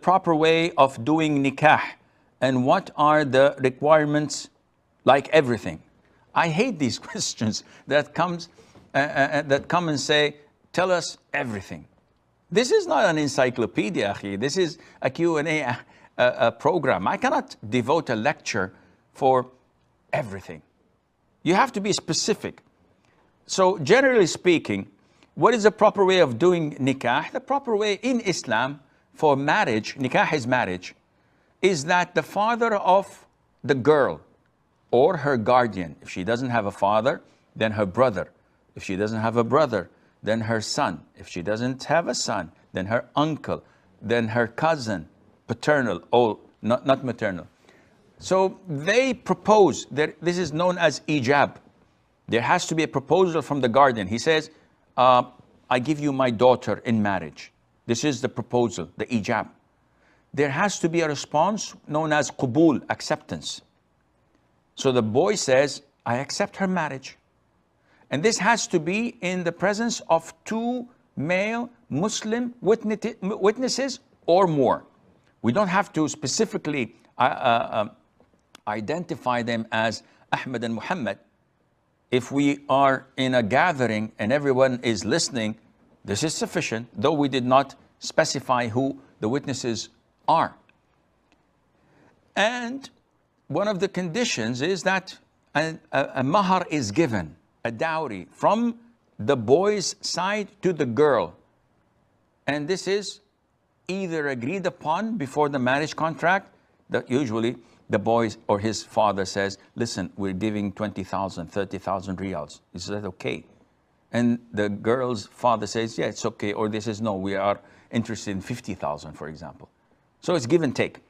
proper way of doing nikah and what are the requirements, like everything. I hate these questions that come and say, tell us everything. This is not an encyclopedia, akhi. This is a Q&A program. I cannot devote a lecture for everything. You have to be specific. So generally speaking, what is the proper way of doing nikah? The proper way in Islam for marriage, nikah is marriage, is that the father of the girl or her guardian, if she doesn't have a father, then her brother. If she doesn't have a brother, then her son. If she doesn't have a son, then her uncle, then her cousin, paternal, or not maternal. So they propose, this is known as ijab. There has to be a proposal from the guardian. He says, I give you my daughter in marriage. This is the proposal, the ijab. There has to be a response known as qabul, acceptance. So the boy says, I accept her marriage. And this has to be in the presence of 2 male Muslim witnesses or more. We don't have to specifically identify them as Ahmed and Muhammad. If we are in a gathering and everyone is listening, this is sufficient, though we did not specify who the witnesses are. And one of the conditions is that a mahar is given, a dowry, from the boy's side to the girl. And this is either agreed upon before the marriage contract, that usually the boy or his father says, listen, we're giving 20,000, 30,000 riyals. Is that okay? And the girl's father says, yeah, it's okay. Or this is, no, we are interested in 50,000, for example. So it's give and take.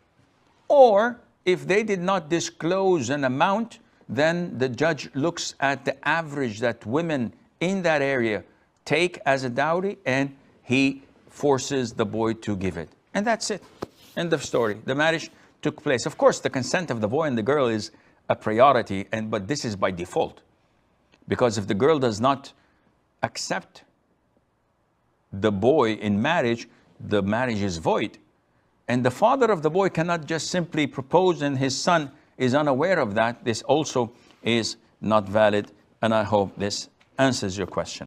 Or if they did not disclose an amount, then the judge looks at the average that women in that area take as a dowry, and he forces the boy to give it. And that's it. End of story. The marriage took place. Of course, the consent of the boy and the girl is a priority, but this is by default. Because if the girl does not accept the boy in marriage, the marriage is void. And the father of the boy cannot just simply propose and his son is unaware of that. This also is not valid. And I hope this answers your question.